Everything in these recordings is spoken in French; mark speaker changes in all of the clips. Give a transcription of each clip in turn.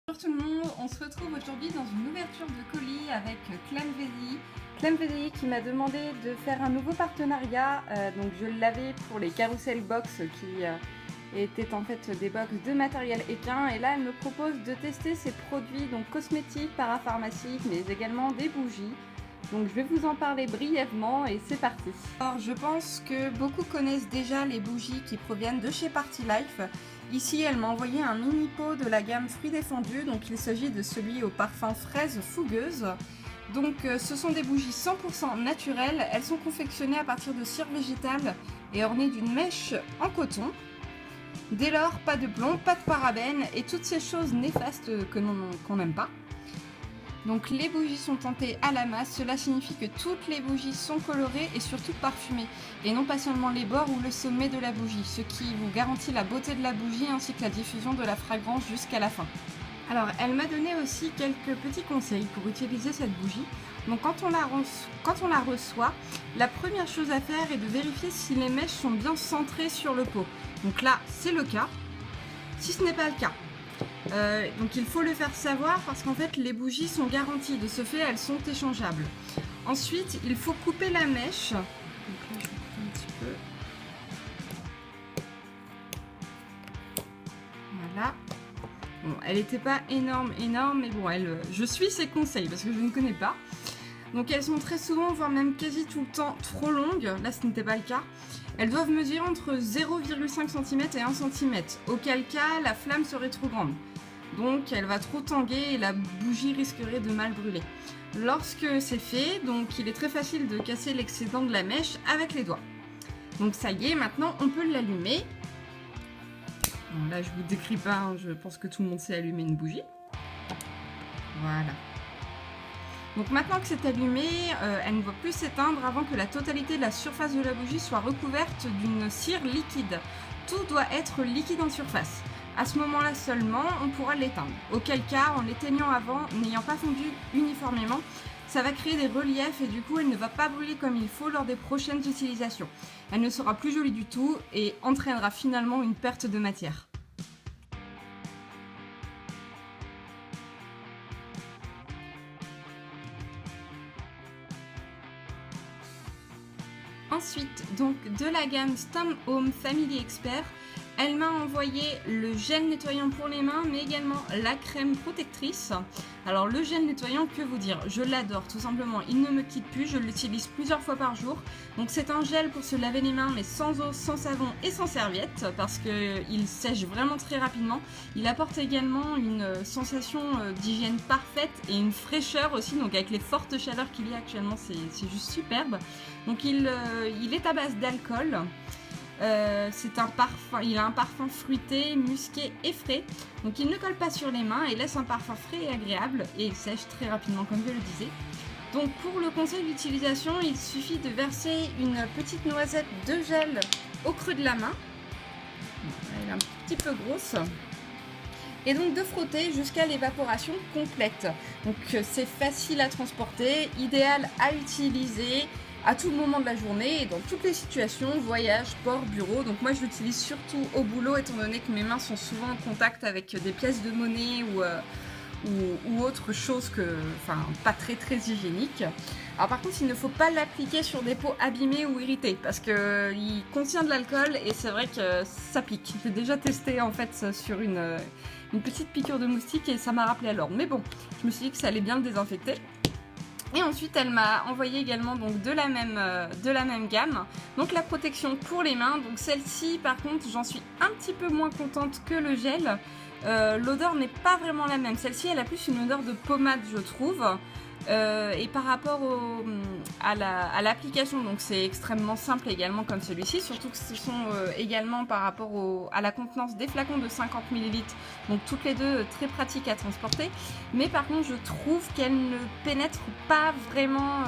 Speaker 1: Bonjour tout le monde, on se retrouve aujourd'hui dans une ouverture de colis avec Clem VDI. Clem VDI qui m'a demandé de faire un nouveau partenariat, donc je l'avais pour les carousel box qui étaient en fait des box de matériel équin, et là elle me propose de tester ses produits donc cosmétiques, parapharmaciques mais également des bougies. Donc je vais vous en parler brièvement et c'est parti. Alors je pense que beaucoup connaissent déjà les bougies qui proviennent de chez Party Life. Ici elle m'a envoyé un mini pot de la gamme Fruits défendus, donc il s'agit de celui au parfum fraise fougueuse. Donc ce sont des bougies 100% naturelles, elles sont confectionnées à partir de cire végétale et ornées d'une mèche en coton. Dès lors, pas de plomb, pas de parabènes et toutes ces choses néfastes qu'on n'aime pas. Donc les bougies sont teintées à la masse, cela signifie que toutes les bougies sont colorées et surtout parfumées, et non pas seulement les bords ou le sommet de la bougie, ce qui vous garantit la beauté de la bougie ainsi que la diffusion de la fragrance jusqu'à la fin. Alors elle m'a donné aussi quelques petits conseils pour utiliser cette bougie. Donc quand on la reçoit, la première chose à faire est de vérifier si les mèches sont bien centrées sur le pot. Donc là c'est le cas. Si ce n'est pas le cas, donc il faut le faire savoir parce qu'en fait les bougies sont garanties, de ce fait elles sont échangeables. Ensuite il faut couper la mèche. Donc là je vais couper un petit peu. Voilà. Bon, elle n'était pas énorme, mais bon, je suis ses conseils parce que je ne connais pas. Donc elles sont très souvent, voire même quasi tout le temps, trop longues. Là ce n'était pas le cas. Elles doivent mesurer entre 0,5 cm et 1 cm, auquel cas la flamme serait trop grande. Donc elle va trop tanguer et la bougie risquerait de mal brûler. Lorsque c'est fait, donc il est très facile de casser l'excédent de la mèche avec les doigts. Donc ça y est, maintenant on peut l'allumer. Bon, là je vous décris pas, hein, je pense que tout le monde sait allumer une bougie. Voilà. Donc maintenant que c'est allumé, elle ne va plus s'éteindre avant que la totalité de la surface de la bougie soit recouverte d'une cire liquide. Tout doit être liquide en surface. À ce moment-là seulement, on pourra l'éteindre. Auquel cas, en l'éteignant avant, n'ayant pas fondu uniformément, ça va créer des reliefs et du coup, elle ne va pas brûler comme il faut lors des prochaines utilisations. Elle ne sera plus jolie du tout et entraînera finalement une perte de matière. Ensuite, donc de la gamme Stom Home Family Expert, elle m'a envoyé le gel nettoyant pour les mains, mais également la crème protectrice. Alors le gel nettoyant, que vous dire, je l'adore tout simplement, il ne me quitte plus, je l'utilise plusieurs fois par jour. Donc c'est un gel pour se laver les mains, mais sans eau, sans savon et sans serviette, parce qu'il sèche vraiment très rapidement. Il apporte également une sensation d'hygiène parfaite et une fraîcheur aussi, donc avec les fortes chaleurs qu'il y a actuellement, c'est juste superbe. Donc il est à base d'alcool. C'est un parfum, il a un parfum fruité, musqué et frais. Donc il ne colle pas sur les mains et laisse un parfum frais et agréable. Et il sèche très rapidement comme je le disais. Donc pour le conseil d'utilisation, il suffit de verser une petite noisette de gel au creux de la main. Elle est un petit peu grosse. Et donc de frotter jusqu'à l'évaporation complète. Donc c'est facile à transporter, idéal à utiliser à tout moment de la journée et dans toutes les situations, voyage, port, bureau. Donc moi je l'utilise surtout au boulot étant donné que mes mains sont souvent en contact avec des pièces de monnaie ou autre chose pas très hygiénique. Alors par contre il ne faut pas l'appliquer sur des peaux abîmées ou irritées parce qu'il contient de l'alcool et c'est vrai que ça pique. J'ai déjà testé en fait sur une petite piqûre de moustique et ça m'a rappelé à l'ordre. Mais bon, je me suis dit que ça allait bien le désinfecter. Et ensuite elle m'a envoyé également donc de la même gamme, donc la protection pour les mains. Donc celle-ci par contre j'en suis un petit peu moins contente que le gel. L'odeur n'est pas vraiment la même, celle-ci elle a plus une odeur de pommade je trouve. Et par rapport à l'application, donc c'est extrêmement simple également comme celui-ci, surtout que ce sont également par rapport à la contenance des flacons de 50 ml, donc toutes les deux très pratiques à transporter. Mais par contre je trouve qu'elle ne pénètre pas vraiment,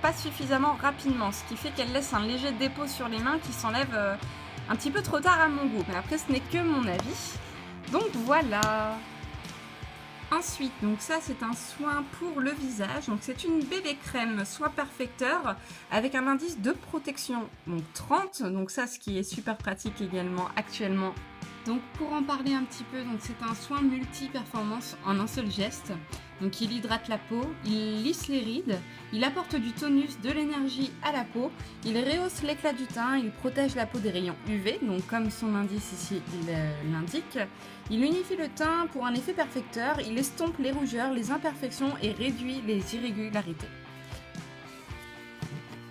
Speaker 1: pas suffisamment rapidement, ce qui fait qu'elle laisse un léger dépôt sur les mains qui s'enlève un petit peu trop tard à mon goût. Mais après ce n'est que mon avis, donc voilà. Ensuite, donc ça c'est un soin pour le visage, donc c'est une bébé crème soin perfecteur avec un indice de protection donc 30, donc ça ce qui est super pratique également actuellement Donc pour en parler un petit peu, donc c'est un soin multi-performance en un seul geste. Donc il hydrate la peau, il lisse les rides, il apporte du tonus, de l'énergie à la peau, il rehausse l'éclat du teint, il protège la peau des rayons UV, donc comme son indice ici l'indique. Il unifie le teint pour un effet perfecteur, il estompe les rougeurs, les imperfections et réduit les irrégularités.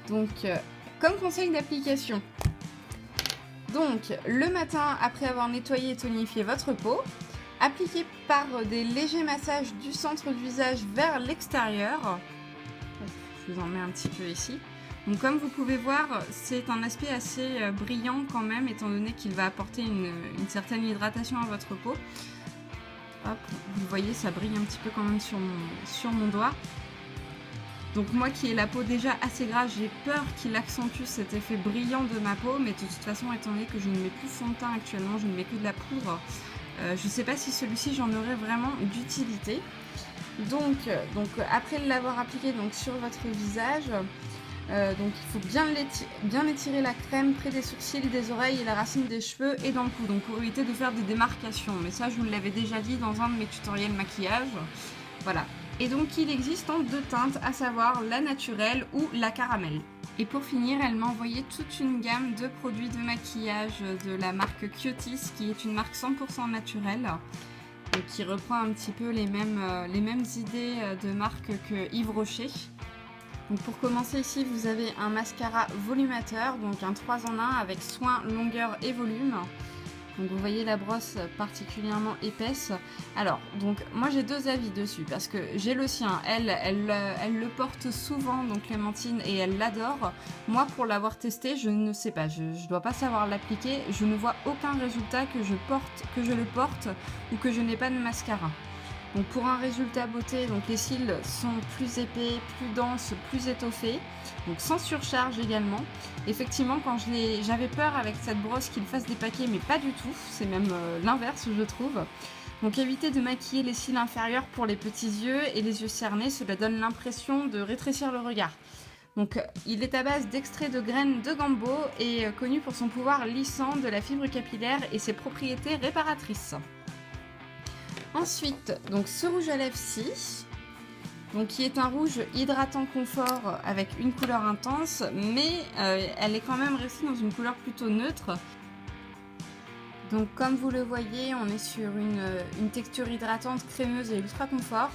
Speaker 1: Donc comme conseil d'application, donc le matin après avoir nettoyé et tonifié votre peau, appliquez par des légers massages du centre du visage vers l'extérieur. Je vous en mets un petit peu ici. Donc comme vous pouvez voir, c'est un aspect assez brillant quand même, étant donné qu'il va apporter une certaine hydratation à votre peau. Hop, vous voyez, ça brille un petit peu quand même sur mon doigt. Donc moi qui ai la peau déjà assez grasse, j'ai peur qu'il accentue cet effet brillant de ma peau, mais de toute façon, étant donné que je ne mets plus de fond de teint actuellement, je ne mets que de la poudre, je ne sais pas si celui-ci j'en aurai vraiment d'utilité. Donc après l'avoir appliqué donc, sur votre visage, donc il faut bien étirer la crème près des sourcils, des oreilles et la racine des cheveux et dans le cou, donc pour éviter de faire des démarcations. Mais ça, je vous l'avais déjà dit dans un de mes tutoriels maquillage. Voilà. Et donc il existe en deux teintes, à savoir la naturelle ou la caramel. Et pour finir, elle m'a envoyé toute une gamme de produits de maquillage de la marque Kyotis, qui est une marque 100% naturelle, et qui reprend un petit peu les mêmes idées de marque que Yves Rocher. Donc pour commencer ici, vous avez un mascara volumateur, donc un 3 en 1 avec soin, longueur et volume. Donc vous voyez la brosse particulièrement épaisse. Alors, donc moi j'ai deux avis dessus parce que j'ai le sien, elle le porte souvent, donc Clémentine, et elle l'adore. Moi pour l'avoir testé, je ne sais pas, je dois pas savoir l'appliquer, je ne vois aucun résultat que je le porte ou que je n'ai pas de mascara. Donc pour un résultat beauté, donc les cils sont plus épais, plus denses, plus étoffés, donc sans surcharge également. Effectivement, quand j'avais peur avec cette brosse qu'il fasse des paquets, mais pas du tout, c'est même l'inverse je trouve. Donc évitez de maquiller les cils inférieurs pour les petits yeux et les yeux cernés, cela donne l'impression de rétrécir le regard. Donc il est à base d'extrait de graines de gambo et connu pour son pouvoir lissant de la fibre capillaire et ses propriétés réparatrices. Ensuite, donc ce rouge à lèvres-ci, donc qui est un rouge hydratant confort avec une couleur intense, mais elle est quand même restée dans une couleur plutôt neutre. Donc comme vous le voyez, on est sur une texture hydratante, crémeuse et ultra confort.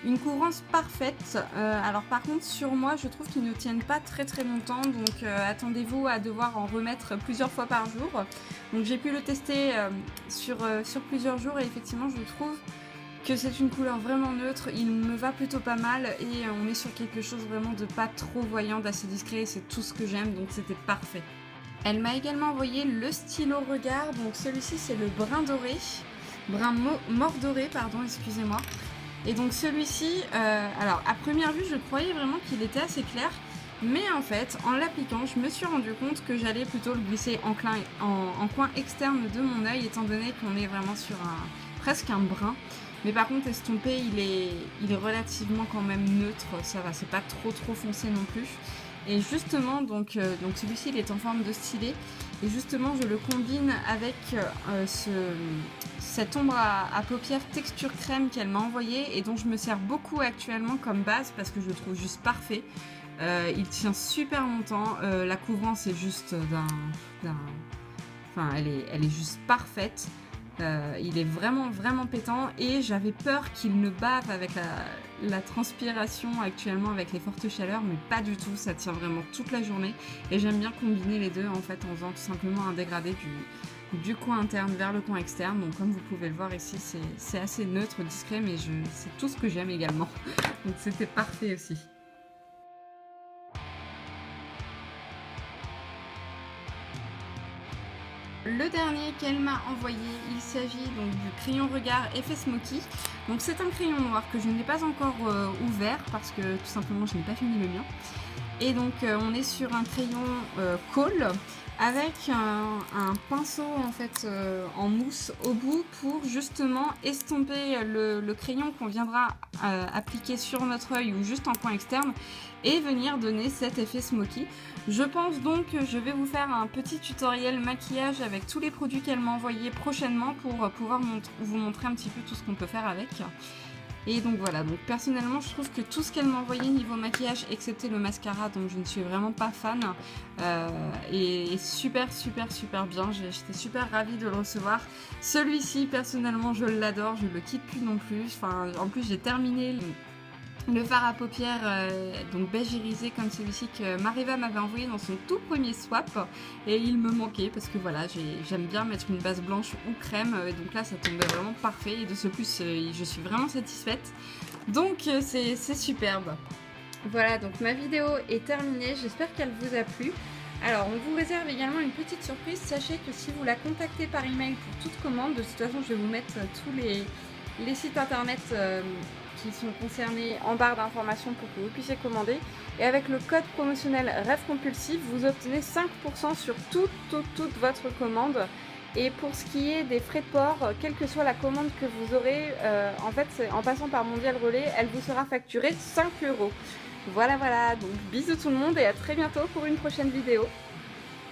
Speaker 1: Une couvrance parfaite. Alors par contre sur moi je trouve qu'ils ne tiennent pas très longtemps, donc attendez-vous à devoir en remettre plusieurs fois par jour. Donc j'ai pu le tester sur plusieurs jours et effectivement je trouve que c'est une couleur vraiment neutre, il me va plutôt pas mal et on est sur quelque chose vraiment de pas trop voyant, d'assez discret, c'est tout ce que j'aime, donc c'était parfait. Elle m'a également envoyé le stylo regard, donc celui-ci c'est le brun doré, brun mort doré pardon, excusez-moi. Et donc celui-ci, alors à première vue je croyais vraiment qu'il était assez clair, mais en fait en l'appliquant je me suis rendu compte que j'allais plutôt le glisser en coin externe de mon œil, étant donné qu'on est vraiment sur presque un brun. Mais par contre estompé il est relativement quand même neutre, ça va, c'est pas trop foncé non plus. Et justement donc celui-ci il est en forme de stylet et justement je le combine avec cette ombre à paupières texture crème qu'elle m'a envoyée et dont je me sers beaucoup actuellement comme base parce que je le trouve juste parfait. Il tient super longtemps, la couvrance est juste enfin elle est juste parfaite. Il est vraiment pétant et j'avais peur qu'il ne bave avec la transpiration actuellement avec les fortes chaleurs, mais pas du tout, ça tient vraiment toute la journée et j'aime bien combiner les deux en fait en faisant tout simplement un dégradé du coin interne vers le coin externe. Donc comme vous pouvez le voir ici c'est assez neutre, discret, mais c'est tout ce que j'aime également, donc c'était parfait aussi. Le dernier qu'elle m'a envoyé, il s'agit donc du crayon regard effet smoky. Donc c'est un crayon noir que je n'ai pas encore ouvert parce que tout simplement je n'ai pas fini le mien. Et donc on est sur un crayon Kohl avec un pinceau en fait en mousse au bout pour justement estomper le crayon qu'on viendra appliquer sur notre œil ou juste en coin externe et venir donner cet effet smoky. Je pense donc que je vais vous faire un petit tutoriel maquillage avec tous les produits qu'elle m'a envoyés prochainement pour pouvoir vous montrer un petit peu tout ce qu'on peut faire avec. Et donc voilà, donc personnellement je trouve que tout ce qu'elle m'a envoyé niveau maquillage, excepté le mascara dont je ne suis vraiment pas fan, est super bien. J'étais super ravie de le recevoir. Celui-ci personnellement je l'adore, je le quitte plus non plus. Enfin, en plus j'ai terminé le fard à paupières donc beige irisé comme celui-ci que Mariva m'avait envoyé dans son tout premier swap et il me manquait parce que voilà, j'aime bien mettre une base blanche ou crème et donc là ça tombait vraiment parfait et de ce plus je suis vraiment satisfaite, donc c'est superbe. Voilà, donc ma vidéo est terminée, j'espère qu'elle vous a plu. Alors on vous réserve également une petite surprise, sachez que si vous la contactez par email pour toute commande, de toute façon je vais vous mettre tous les sites internet qui sont concernés en barre d'informations pour que vous puissiez commander. Et avec le code promotionnel Rêve Compulsif, vous obtenez 5% sur toute votre commande. Et pour ce qui est des frais de port, quelle que soit la commande que vous aurez, en fait, en passant par Mondial Relais, elle vous sera facturée 5 €. Voilà, donc bisous tout le monde et à très bientôt pour une prochaine vidéo.